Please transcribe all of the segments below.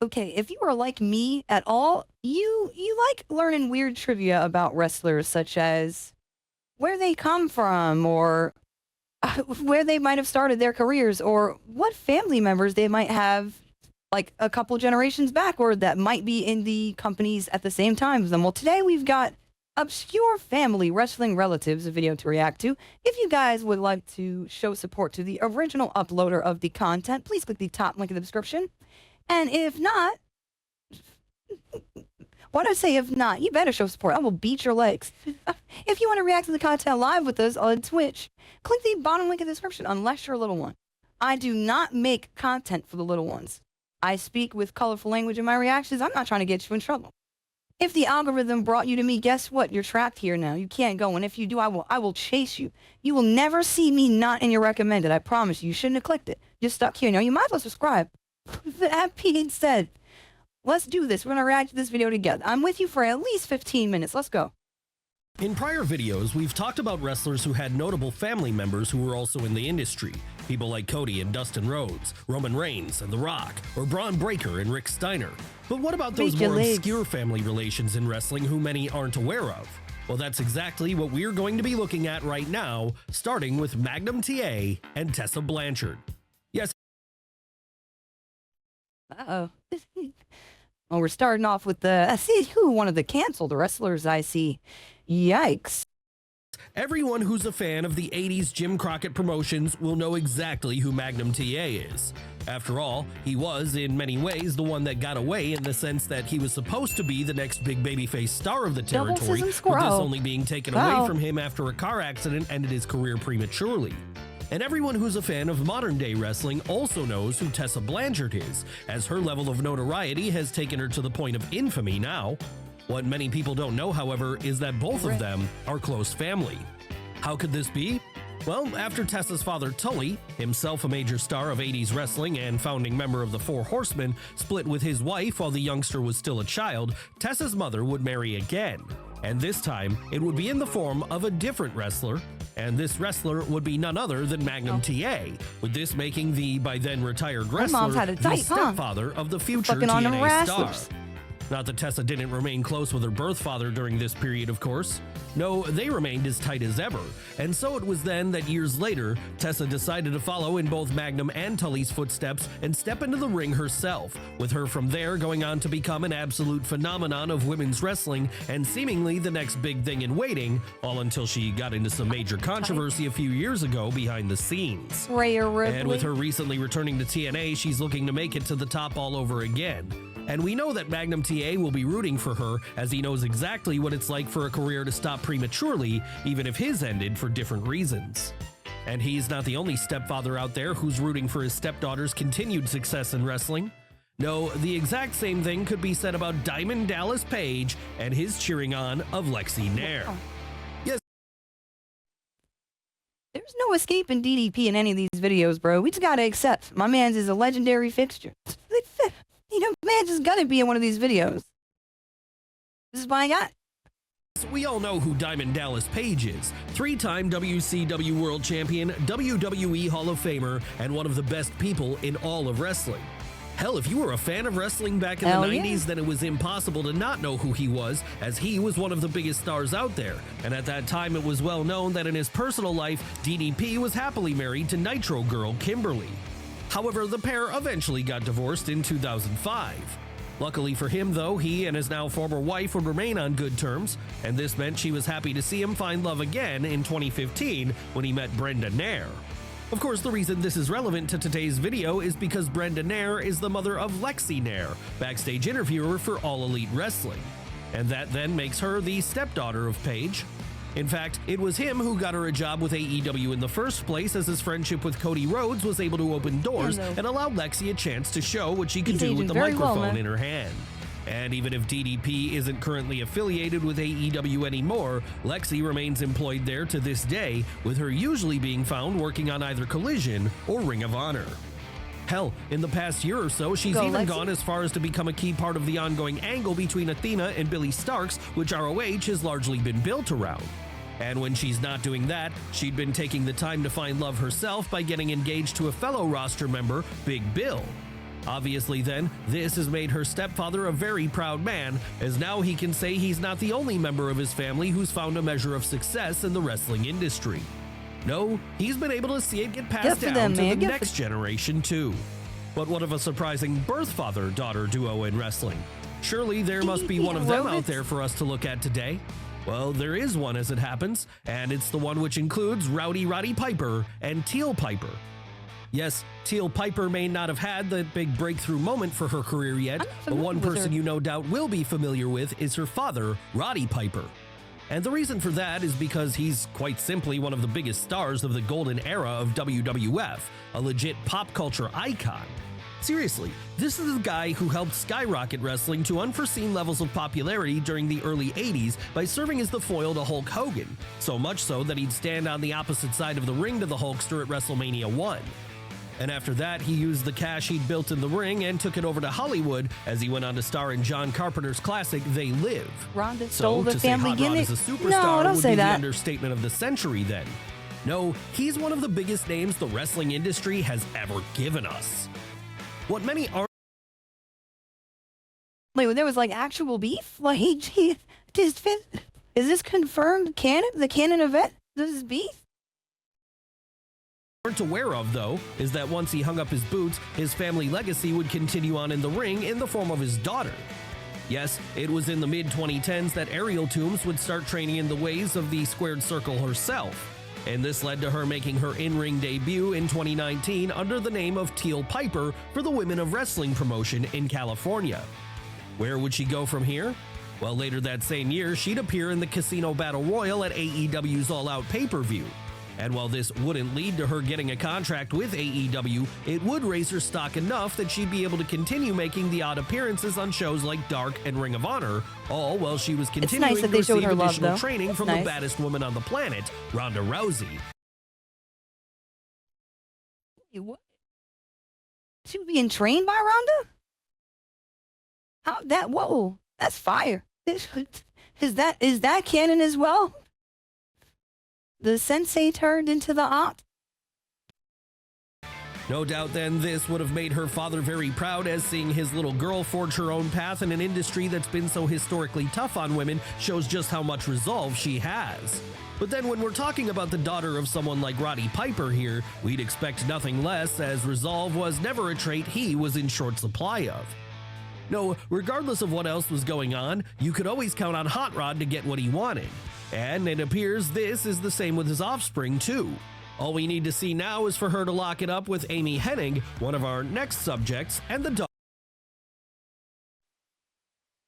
Okay, if you are like me at all, you like learning weird trivia about wrestlers, such as where they come from, or where they might have started their careers, or what family members they might have, like a couple generations back, or that might be in the companies at the same time as them. Well, today we've got obscure family wrestling relatives, a video to react to. If you guys would like to show support to the original uploader of the content, please click the top link in the description. And if not, why do I say if not? You better show support. I will beat your legs. If you want to react to the content live with us on Twitch, click the bottom link in the description, unless you're a little one. I do not make content for the little ones. I speak with colorful language in my reactions. I'm not trying to get you in trouble. If the algorithm brought you to me, guess what? You're trapped here now. You can't go. And if you do, I will chase you. You will never see me not in your recommended. I promise you. You shouldn't have clicked it. You're stuck here now. You might as well subscribe. That being said, let's do this. We're going to react to this video together. I'm with you for at least 15 minutes. Let's go. In prior videos, we've talked about wrestlers who had notable family members who were also in the industry. People like Cody and Dustin Rhodes, Roman Reigns and The Rock, or Braun Breaker and Rick Steiner. But what about those more obscure family relations in wrestling who many aren't aware of? Well, that's exactly what we're going to be looking at right now, starting with Magnum TA and Tessa Blanchard. Yes. Uh-oh. Well, we're starting off with one of the canceled wrestlers I see. Yikes. Everyone who's a fan of the 80s Jim Crockett promotions will know exactly who Magnum TA is. After all, he was, in many ways, the one that got away in the sense that he was supposed to be the next big babyface star of the territory, with this only being taken away from him after a car accident ended his career prematurely. And everyone who's a fan of modern-day wrestling also knows who Tessa Blanchard is, as her level of notoriety has taken her to the point of infamy now. What many people don't know, however, is that both of them are close family. How could this be? Well, after Tessa's father Tully, himself a major star of 80s wrestling and founding member of the Four Horsemen, split with his wife while the youngster was still a child, Tessa's mother would marry again. And this time, it would be in the form of a different wrestler, and this wrestler would be none other than Magnum TA, with this making the by then retired wrestler the stepfather of the future TNA star. Not that Tessa didn't remain close with her birth father during this period, of course. No, they remained as tight as ever, and so it was then that years later, Tessa decided to follow in both Magnum and Tully's footsteps and step into the ring herself, with her from there going on to become an absolute phenomenon of women's wrestling and seemingly the next big thing in waiting, all until she got into some major controversy a few years ago behind the scenes. And with her recently returning to TNA, she's looking to make it to the top all over again. And we know that Magnum TA will be rooting for her, as he knows exactly what it's like for a career to stop prematurely, even if his ended for different reasons. And he's not the only stepfather out there who's rooting for his stepdaughter's continued success in wrestling. No, the exact same thing could be said about Diamond Dallas Page and his cheering on of Lexi Nair. Yes. There's no escaping DDP in any of these videos, bro. We just gotta accept my man's is a legendary fixture. You know, man just gotta be in one of these videos. This is what I got. We all know who Diamond Dallas Page is. Three-time WCW World Champion, WWE Hall of Famer, and one of the best people in all of wrestling. Hell, if you were a fan of wrestling back in the 90s, then it was impossible to not know who he was, as he was one of the biggest stars out there. And at that time, it was well known that in his personal life, DDP was happily married to Nitro Girl Kimberly. However, the pair eventually got divorced in 2005. Luckily for him, though, he and his now former wife would remain on good terms, and this meant she was happy to see him find love again in 2015 when he met Brenda Nair. Of course, the reason this is relevant to today's video is because Brenda Nair is the mother of Lexi Nair, backstage interviewer for All Elite Wrestling. And that then makes her the stepdaughter of Page. In fact, it was him who got her a job with AEW in the first place, as his friendship with Cody Rhodes was able to open doors and allow Lexi a chance to show what she could do with the microphone in her hand. And even if DDP isn't currently affiliated with AEW anymore, Lexi remains employed there to this day, with her usually being found working on either Collision or Ring of Honor. Hell, in the past year or so, she's even gone as far as to become a key part of the ongoing angle between Athena and Billy Starks, which ROH has largely been built around. And when she's not doing that, she'd been taking the time to find love herself by getting engaged to a fellow roster member, Big Bill. Obviously then, this has made her stepfather a very proud man, as now he can say he's not the only member of his family who's found a measure of success in the wrestling industry. No, he's been able to see it get passed down to the next generation too. But what of a surprising birth father-daughter duo in wrestling? Surely there must be one of them out there for us to look at today. Well, there is one as it happens, and it's the one which includes Roddy Piper and Teal Piper. Yes, Teal Piper may not have had the big breakthrough moment for her career yet, but one person you no doubt will be familiar with is her father, Roddy Piper. And the reason for that is because he's quite simply one of the biggest stars of the golden era of WWF, a legit pop culture icon. Seriously, this is the guy who helped skyrocket wrestling to unforeseen levels of popularity during the early 80s by serving as the foil to Hulk Hogan, so much so that he'd stand on the opposite side of the ring to the Hulkster at WrestleMania 1. And after that, he used the cash he'd built in the ring and took it over to Hollywood as he went on to star in John Carpenter's classic They Live. Ronda stole the to say family Hot Rod gimmick? is a superstar No, don't would say be that. the understatement of the century then. No, he's one of the biggest names the wrestling industry has ever given us. What many aren't Wait, there was like actual beef? Like, is this confirmed canon? The canon event? This is beef? aware of, though, is that once he hung up his boots, his family legacy would continue on in the ring in the form of his daughter. Yes, it was in the mid-2010s that Ariel Toombs would start training in the ways of the Squared Circle herself, and this led to her making her in-ring debut in 2019 under the name of Teal Piper for the Women of Wrestling promotion in California. Where would she go from here? Well, later that same year, she'd appear in the Casino Battle Royal at AEW's All Out pay-per-view. And while this wouldn't lead to her getting a contract with AEW, it would raise her stock enough that she'd be able to continue making the odd appearances on shows like Dark and Ring of Honor, all while she was continuing to receive additional training from the baddest woman on the planet, Ronda Rousey. What? She was being trained by Ronda? How that? Whoa, that's fire. Is that canon as well? The sensei turned into the op? No doubt then this would have made her father very proud, as seeing his little girl forge her own path in an industry that's been so historically tough on women shows just how much resolve she has. But then when we're talking about the daughter of someone like Roddy Piper here, we'd expect nothing less, as resolve was never a trait he was in short supply of. No, regardless of what else was going on, you could always count on Hot Rod to get what he wanted. And it appears this is the same with his offspring too. All we need to see now is for her to lock it up with Amy Hennig, one of our next subjects, and the daughter.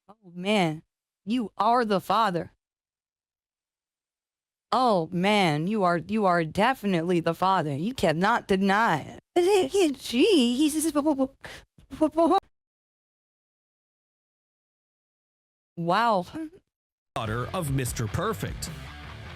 Oh man, you are the father. Oh man, you are definitely the father. You cannot deny it. He's wow. Daughter of Mr. Perfect.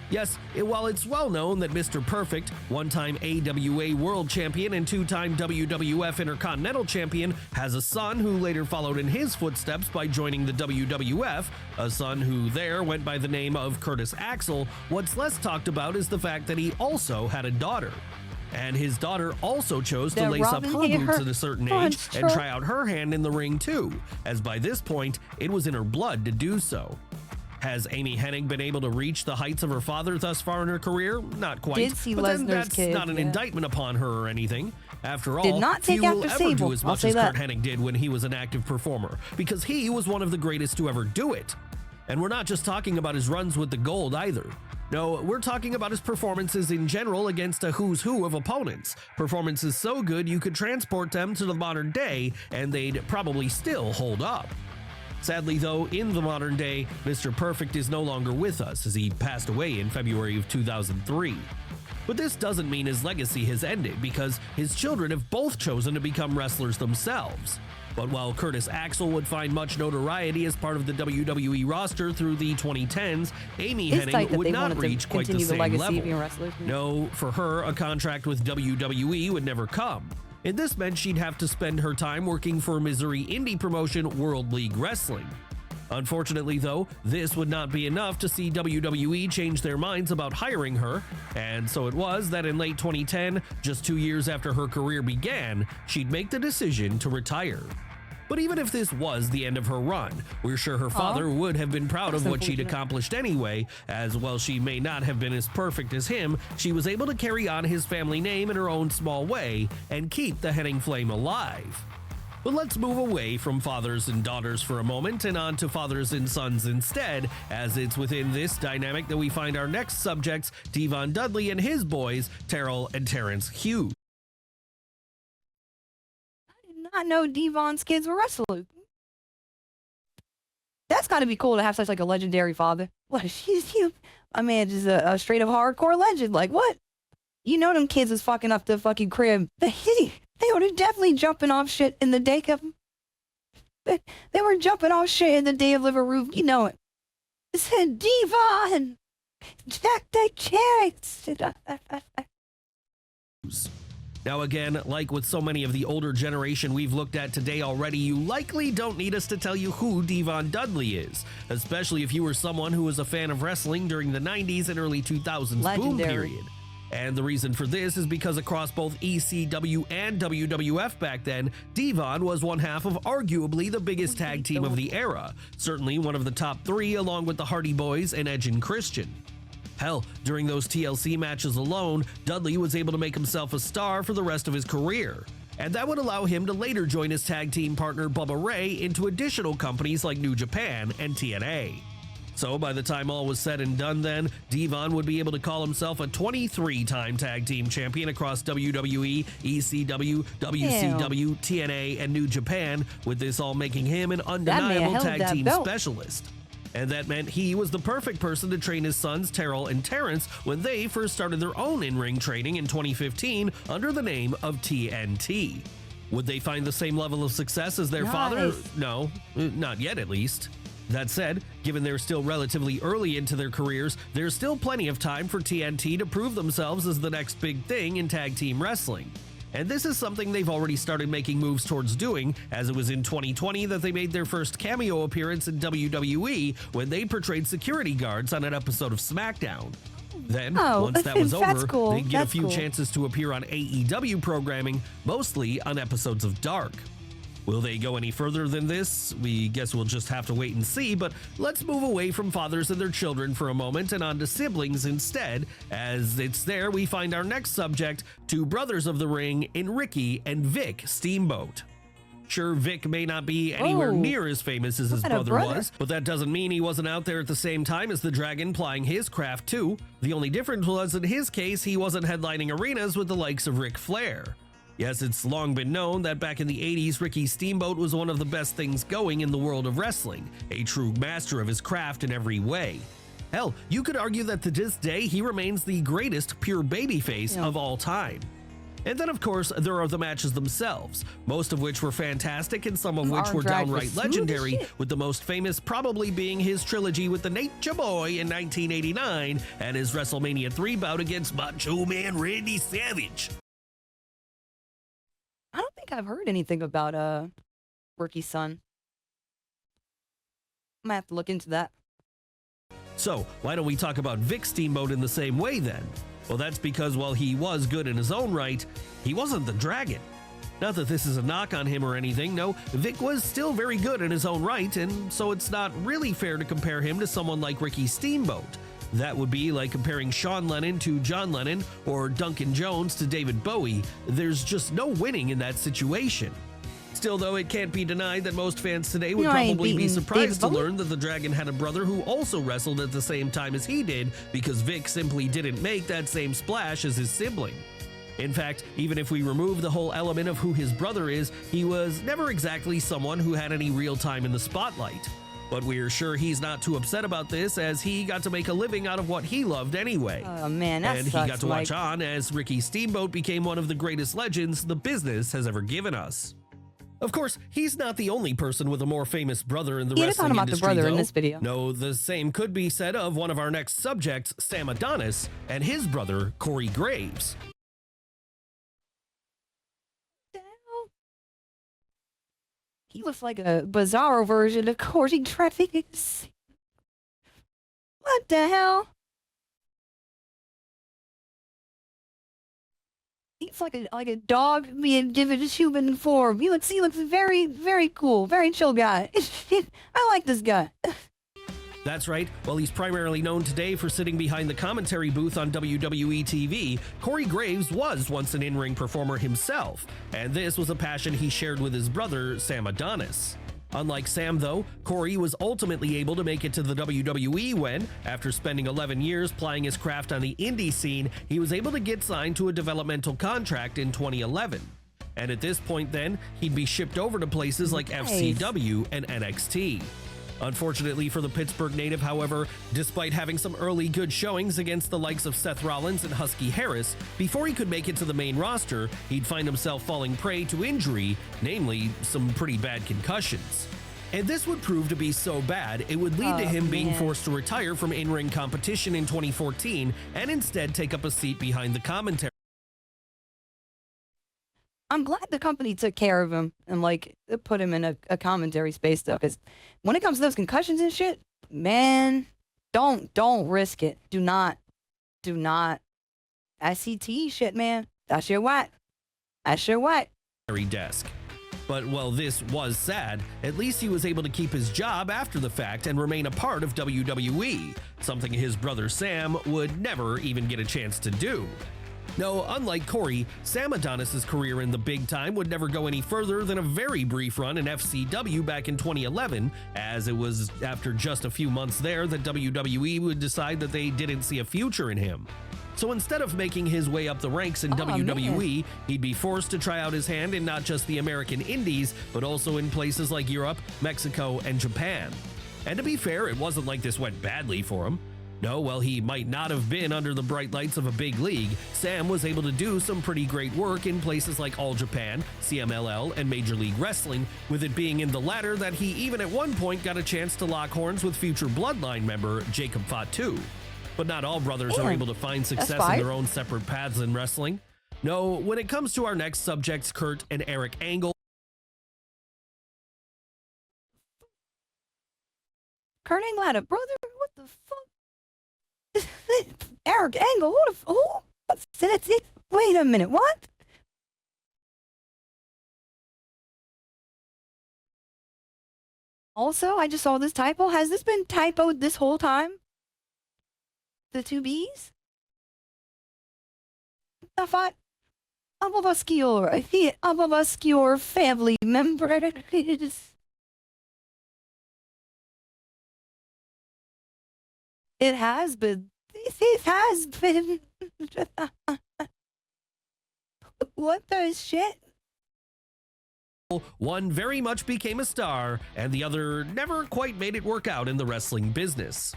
Yes, while it's well known that Mr. Perfect, one-time AWA World Champion and two-time WWF Intercontinental Champion, has a son who later followed in his footsteps by joining the WWF, a son who there went by the name of Curtis Axel, what's less talked about is the fact that he also had a daughter. And his daughter also chose to lace up her boots at a certain age and try out her hand in the ring too, as by this point, it was in her blood to do so. Has Amy Hennig been able to reach the heights of her father thus far in her career? Not quite. Did see but then that's kid, not an indictment upon her or anything. After all, did not take few will after ever Sable. do as much as Kurt Hennig did when he was an active performer, because he was one of the greatest to ever do it. And we're not just talking about his runs with the Gold either. No, we're talking about his performances in general against a who's who of opponents. Performances so good you could transport them to the modern day and they'd probably still hold up. Sadly though, in the modern day, Mr. Perfect is no longer with us, as he passed away in February of 2003. But this doesn't mean his legacy has ended, because his children have both chosen to become wrestlers themselves. But while Curtis Axel would find much notoriety as part of the WWE roster through the 2010s, Amy Hennig would not reach quite the same level. No, for her, a contract with WWE would never come. And this meant she'd have to spend her time working for Missouri indie promotion World League Wrestling. Unfortunately, though, this would not be enough to see WWE change their minds about hiring her, and so it was that in late 2010, just 2 years after her career began, she'd make the decision to retire. But even if this was the end of her run, we're sure her father would have been proud of what she'd accomplished anyway, as while she may not have been as perfect as him, she was able to carry on his family name in her own small way and keep the Hennig flame alive. But let's move away from fathers and daughters for a moment and on to fathers and sons instead, as it's within this dynamic that we find our next subjects, Devon Dudley and his boys, Terrell and Terrence Hughes. I did not know Devon's kids were wrestlers. That's got to be cool to have such like a legendary father. What? My man is a straight up hardcore legend. Like what? You know them kids is fucking up the fucking crib. They were definitely jumping off shit in the day of They were jumping off shit in the day of Liver Roof. You know it. It said Devon, Jack the Chicks. Now again, like with so many of the older generation we've looked at today already, you likely don't need us to tell you who Devon Dudley is, especially if you were someone who was a fan of wrestling during the 90s and early 2000s boom period. And the reason for this is because across both ECW and WWF back then, Devon was one half of arguably the biggest tag team of the era, certainly one of the top 3 along with the Hardy Boys and Edge and Christian. Hell, during those TLC matches alone, Dudley was able to make himself a star for the rest of his career. And that would allow him to later join his tag team partner Bubba Ray into additional companies like New Japan and TNA. So by the time all was said and done then, Devon would be able to call himself a 23-time tag team champion across WWE, ECW, WCW, TNA, and New Japan, with this all making him an undeniable tag team specialist. And that meant he was the perfect person to train his sons Terrell and Terrence when they first started their own in-ring training in 2015 under the name of TNT. Would they find the same level of success as their father? No, not yet at least. That said, given they're still relatively early into their careers, there's still plenty of time for TNT to prove themselves as the next big thing in tag team wrestling. And this is something they've already started making moves towards doing, as it was in 2020 that they made their first cameo appearance in WWE when they portrayed security guards on an episode of SmackDown. Then, once that was over, they'd get a few chances to appear on AEW programming, mostly on episodes of Dark. Will they go any further than this? We guess we'll just have to wait and see, but let's move away from fathers and their children for a moment and on to siblings instead, as it's there we find our next subject, 2 brothers of the ring in Ricky and Vic Steamboat. Sure, Vic may not be anywhere near as famous as his brother was, but that doesn't mean he wasn't out there at the same time as the Dragon plying his craft too. The only difference was in his case, he wasn't headlining arenas with the likes of Ric Flair. Yes, it's long been known that back in the 80s, Ricky Steamboat was one of the best things going in the world of wrestling, a true master of his craft in every way. Hell, you could argue that to this day, he remains the greatest pure babyface of all time. And then, of course, there are the matches themselves, most of which were fantastic and some of which were downright legendary, with the most famous probably being his trilogy with the Nature Boy in 1989 and his WrestleMania 3 bout against Macho Man Randy Savage. I don't think I've heard anything about Ricky's son. I might have to look into that. So, why don't we talk about Vic Steamboat in the same way then? Well, that's because while he was good in his own right, he wasn't the Dragon. Not that this is a knock on him or anything, no, Vic was still very good in his own right, and so it's not really fair to compare him to someone like Ricky Steamboat. That would be like comparing Sean Lennon to John Lennon or Duncan Jones to David Bowie. There's just no winning in that situation. Still, though, it can't be denied that most fans today would probably be surprised to learn that the Dragon had a brother who also wrestled at the same time as he did, because Vic simply didn't make that same splash as his sibling. In fact, even if we remove the whole element of who his brother is, he was never exactly someone who had any real time in the spotlight. But we're sure he's not too upset about this, as he got to make a living out of what he loved anyway. Oh man, that sucks, he got to watch on as Ricky Steamboat became one of the greatest legends the business has ever given us. Of course, he's not the only person with a more famous brother in the wrestling industry, though. In this video. No, the same could be said of one of our next subjects, Sam Adonis, and his brother, Corey Graves. He looks like a bizarro version of Corey Travis. What the hell? He's like a dog being given a human form. He looks very, very cool, very chill guy. I like this guy. That's right. While he's primarily known today for sitting behind the commentary booth on WWE TV, Corey Graves was once an in-ring performer himself, and this was a passion he shared with his brother, Sam Adonis. Unlike Sam, though, Corey was ultimately able to make it to the WWE when, after spending 11 years plying his craft on the indie scene, he was able to get signed to a developmental contract in 2011. And at this point then, he'd be shipped over to places like FCW and NXT. Unfortunately for the Pittsburgh native, however, despite having some early good showings against the likes of Seth Rollins and Husky Harris, before he could make it to the main roster, he'd find himself falling prey to injury, namely some pretty bad concussions. And this would prove to be so bad, it would lead to him being forced to retire from in-ring competition in 2014 and instead take up a seat behind the commentary. I'm glad the company took care of him and put him in a commentary space though, because when it comes to those concussions and shit, man, don't risk it. Do not. SCT shit, man. That's your whack. Desk. But while this was sad, at least he was able to keep his job after the fact and remain a part of WWE, something his brother Sam would never even get a chance to do. No, unlike Corey, Sam Adonis' career in the big time would never go any further than a very brief run in FCW back in 2011, as it was after just a few months there that WWE would decide that they didn't see a future in him. So instead of making his way up the ranks in WWE, he'd be forced to try out his hand in not just the American Indies, but also in places like Europe, Mexico, and Japan. And to be fair, it wasn't like this went badly for him. No, while he might not have been under the bright lights of a big league, Sam was able to do some pretty great work in places like All Japan, CMLL, and Major League Wrestling, with it being in the latter that he even at one point got a chance to lock horns with future Bloodline member Jacob Fatu. But not all brothers are able to find success in their own separate paths in wrestling. No, when it comes to our next subjects, Kurt and Eric Angle. Kurt Angle had a brother? What the fuck? Eric Angle? Wait a minute, what? Also, I just saw this typo. Has this been typoed this whole time? The two B's? I thought of obscure family members. It has been. It has been. What the shit? One very much became a star, and the other never quite made it work out in the wrestling business.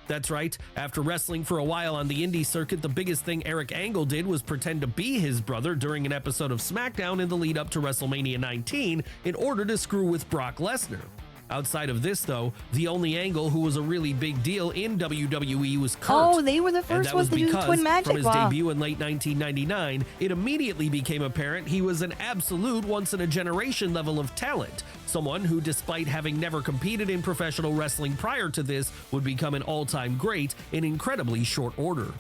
That's right, after wrestling for a while on the indie circuit, the biggest thing Eric Angle did was pretend to be his brother during an episode of SmackDown in the lead up to WrestleMania 19 in order to screw with Brock Lesnar. Outside of this, though, the only Angle who was a really big deal in WWE was Kurt. Oh, they were the first ones to do Twin Magic. From his debut in late 1999, it immediately became apparent he was an absolute once-in-a-generation level of talent. Someone who, despite having never competed in professional wrestling prior to this, would become an all-time great in incredibly short order.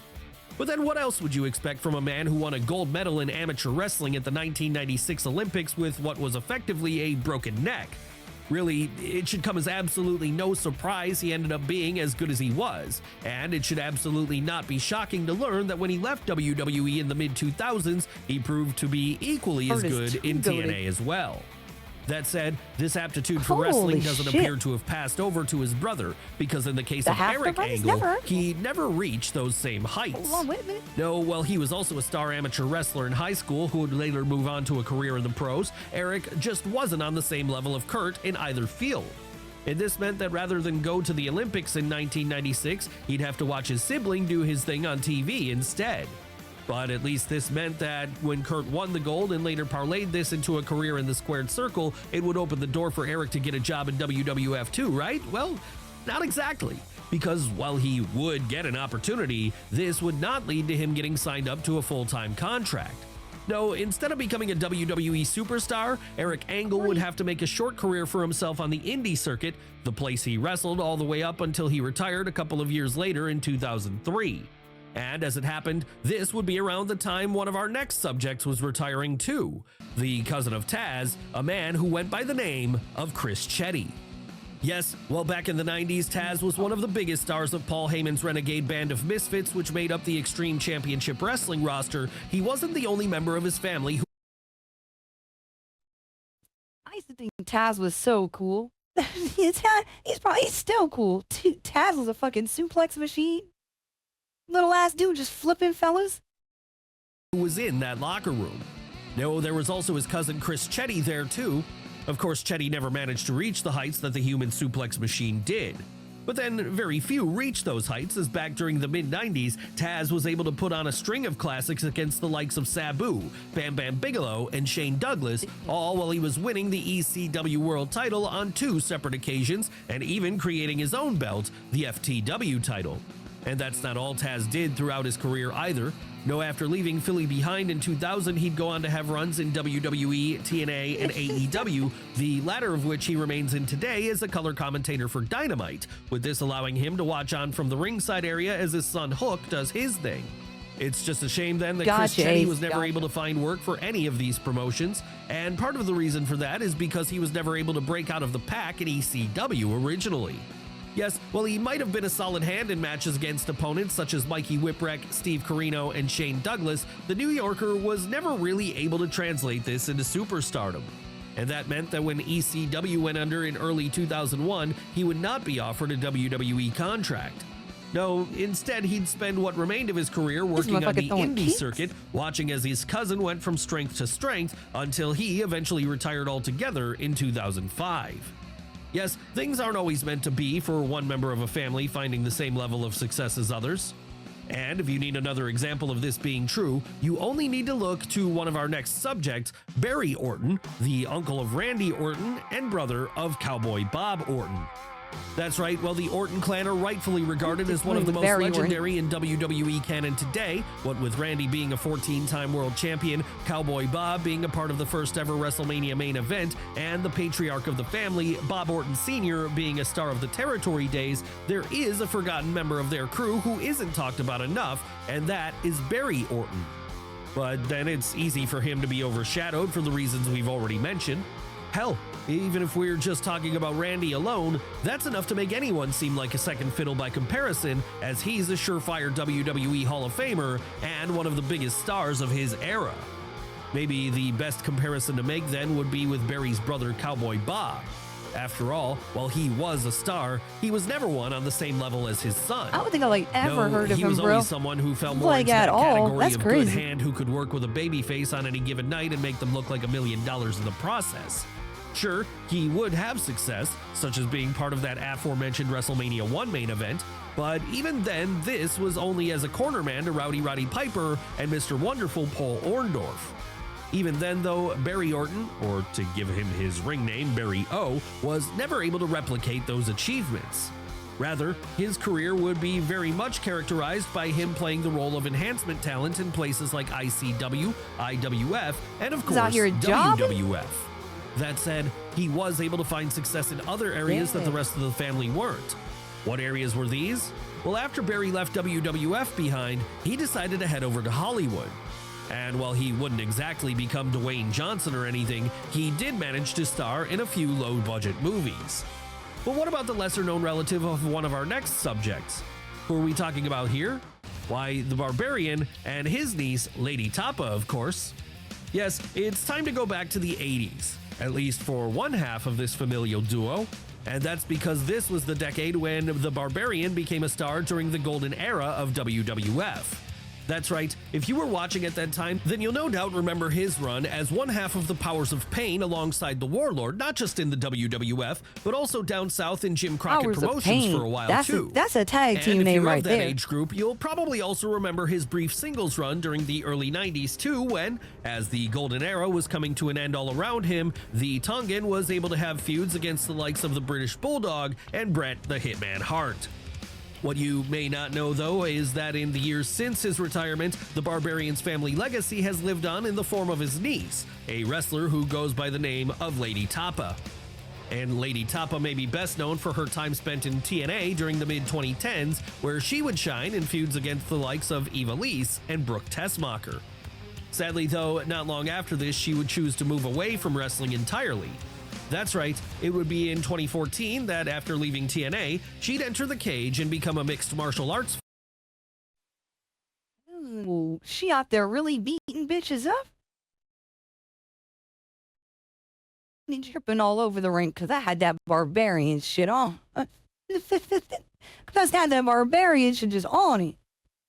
But then what else would you expect from a man who won a gold medal in amateur wrestling at the 1996 Olympics with what was effectively a broken neck? Really, it should come as absolutely no surprise he ended up being as good as he was, and it should absolutely not be shocking to learn that when he left WWE in the mid-2000s, he proved to be equally as good in TNA as well. That said, this aptitude for wrestling doesn't appear to have passed over to his brother, because in the case of Eric Angle, he never reached those same heights. Hold on, wait a minute. No, while he was also a star amateur wrestler in high school who would later move on to a career in the pros, Eric just wasn't on the same level of Kurt in either field. And this meant that rather than go to the Olympics in 1996, he'd have to watch his sibling do his thing on TV instead. But at least this meant that when Kurt won the gold and later parlayed this into a career in the squared circle, it would open the door for Eric to get a job in WWF too, right? Well, not exactly. Because while he would get an opportunity, this would not lead to him getting signed up to a full-time contract. No, instead of becoming a WWE superstar, Eric Angle would have to make a short career for himself on the indie circuit, the place he wrestled all the way up until he retired a couple of years later in 2003. And as it happened, this would be around the time one of our next subjects was retiring too, the cousin of Taz, a man who went by the name of Chris Chetti. Yes, well, back in the 90s, Taz was one of the biggest stars of Paul Heyman's renegade band of misfits, which made up the Extreme Championship Wrestling roster. He wasn't the only member of his family who... I used to think Taz was so cool. he's still cool. Taz was a fucking suplex machine. Little ass dude just flipping fellas. was in that locker room. No, there was also his cousin Chris Chetti there too. Of course, Chetti never managed to reach the heights that the human suplex machine did. But then very few reached those heights, as back during the mid-90s, Taz was able to put on a string of classics against the likes of Sabu, Bam Bam Bigelow, and Shane Douglas, all while he was winning the ECW World title on 2 separate occasions, and even creating his own belt, the FTW title. And that's not all Taz did throughout his career either. No, after leaving Philly behind in 2000, he'd go on to have runs in WWE, TNA, and AEW, the latter of which he remains in today as a color commentator for Dynamite, with this allowing him to watch on from the ringside area as his son Hook does his thing. It's just a shame then that Chris Chetti was never able to find work for any of these promotions, and part of the reason for that is because he was never able to break out of the pack in ECW originally. Yes, well, he might have been a solid hand in matches against opponents such as Mikey Whipwreck, Steve Corino, and Shane Douglas. The New Yorker was never really able to translate this into superstardom. And that meant that when ECW went under in early 2001, he would not be offered a WWE contract. No, instead he'd spend what remained of his career working on the indie circuit, watching as his cousin went from strength to strength until he eventually retired altogether in 2005. Yes, things aren't always meant to be for one member of a family finding the same level of success as others. And if you need another example of this being true, you only need to look to one of our next subjects, Barry Orton, the uncle of Randy Orton and brother of Cowboy Bob Orton. That's right, well, the Orton clan are rightfully regarded as one of the most legendary in WWE canon today, what with Randy being a 14-time world champion, Cowboy Bob being a part of the first ever WrestleMania main event, and the patriarch of the family, Bob Orton Sr., being a star of the territory days. There is a forgotten member of their crew who isn't talked about enough, and that is Barry Orton. But then it's easy for him to be overshadowed for the reasons we've already mentioned. Hell, even if we're just talking about Randy alone, that's enough to make anyone seem like a second fiddle by comparison, as he's a surefire WWE Hall of Famer and one of the biggest stars of his era. Maybe the best comparison to make then would be with Barry's brother Cowboy Bob. After all, while he was a star, he was never one on the same level as his son. I don't think I ever heard of him, bro. He was always someone who fell more into that category of good hand who could work with a babyface on any given night and make them look like $1 million in the process. Sure, he would have success, such as being part of that aforementioned WrestleMania 1 main event, but even then, this was only as a cornerman to Rowdy Roddy Piper and Mr. Wonderful Paul Orndorff. Even then, though, Barry Orton, or to give him his ring name, Barry O, was never able to replicate those achievements. Rather, his career would be very much characterized by him playing the role of enhancement talent in places like ICW, IWF, and of course, WWF. That said, he was able to find success in other areas that the rest of the family weren't. What areas were these? Well, after Barry left WWF behind, he decided to head over to Hollywood. And while he wouldn't exactly become Dwayne Johnson or anything, he did manage to star in a few low-budget movies. But what about the lesser-known relative of one of our next subjects? Who are we talking about here? Why, the Barbarian and his niece, Lady Tapa, of course. Yes, it's time to go back to the 80s. At least for one half of this familial duo, and that's because this was the decade when the Barbarian became a star during the golden era of WWF. That's right, if you were watching at that time, then you'll no doubt remember his run as one half of the Powers of Pain alongside the Warlord, not just in the WWF, but also down south in Jim Crockett Promotions for a while too. That's a tag team name right there. And if you're of that age group, you'll probably also remember his brief singles run during the early 90s too, when, as the golden era was coming to an end all around him, the Tongan was able to have feuds against the likes of the British Bulldog and Bret the Hitman Hart. What you may not know, though, is that in the years since his retirement, the Barbarian's family legacy has lived on in the form of his niece, a wrestler who goes by the name of Lady Tapa. And Lady Tapa may be best known for her time spent in TNA during the mid-2010s, where she would shine in feuds against the likes of Eva Lise and Brooke Tessmacher. Sadly, though, not long after this, she would choose to move away from wrestling entirely. That's right, it would be in 2014 that after leaving TNA, she'd enter the cage and become a mixed martial arts. Ooh, she out there really beating bitches up? Me dripping all over the ring because I had that Barbarian shit on. Because I had that Barbarian shit just on it.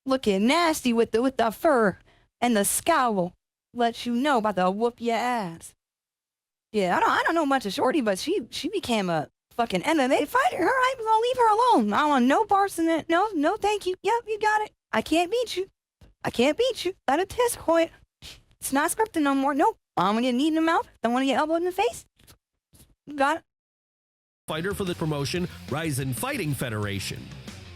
Looking nasty with the fur and the scowl. Let you know about to whoop your ass. Yeah, I don't know much of Shorty, but she became a fucking MMA fighter. All right, I'll leave her alone. I want no parts in it. No, thank you. Yep, you got it. I can't beat you. At a test point. It's not scripted no more. Nope. I'm gonna get knee in the mouth. Don't want to get elbowed in the face. You got it. Fighter for the promotion Ryzen Fighting Federation.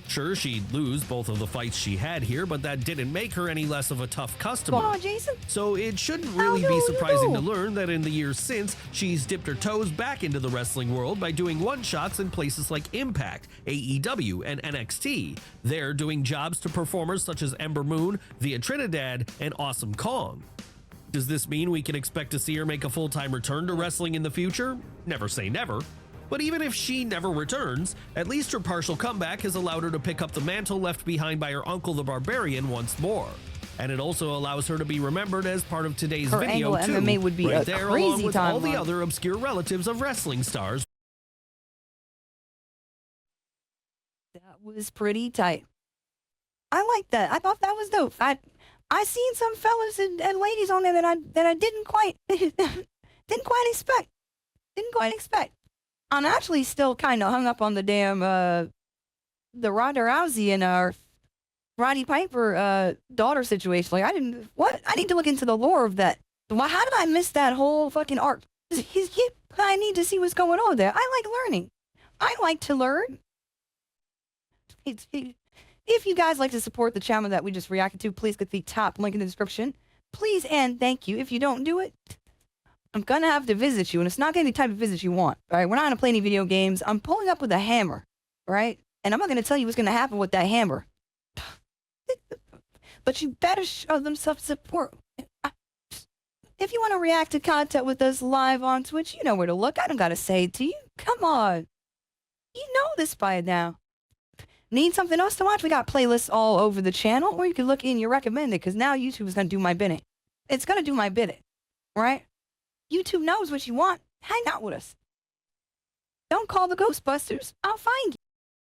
Sure, she'd lose both of the fights she had here, but that didn't make her any less of a tough customer. Oh, Jason. So it shouldn't really be surprising to learn that in the years since, she's dipped her toes back into the wrestling world by doing one-shots in places like Impact, AEW, and NXT. They're doing jobs to performers such as Ember Moon, Via Trinidad, and Awesome Kong. Does this mean we can expect to see her make a full-time return to wrestling in the future? Never say never. But even if she never returns, at least her partial comeback has allowed her to pick up the mantle left behind by her uncle the Barbarian once more. And it also allows her to be remembered as part of today's Her video angle too, MMA would be right a there crazy along with all the timeline. other obscure relatives of wrestling stars. That was pretty tight. I like that. I thought that was dope. I seen some fellas and ladies on there that I didn't quite expect. I'm actually still kind of hung up on the damn the Ronda Rousey and Roddy Piper daughter situation. Like I need to look into the lore of that. How did I miss that whole fucking arc? I need to see what's going on there. I like learning. I like to learn. If you guys like to support the channel that we just reacted to, please click the top link in the description. Please and thank you. If you don't do it, I'm gonna have to visit you, and it's not gonna be the type of visit you want. All right, we're not gonna play any video games. I'm pulling up with a hammer, right? And I'm not gonna tell you what's gonna happen with that hammer. But you better show them some support. If you want to react to content with us live on Twitch, you know where to look. I don't gotta say it to you. Come on, you know this by now. Need something else to watch? We got playlists all over the channel, or you can look in your recommended, because now YouTube is gonna do my bidding. It's gonna do my bidding, right? YouTube knows what you want. Hang out with us. Don't call the Ghostbusters. I'll find you.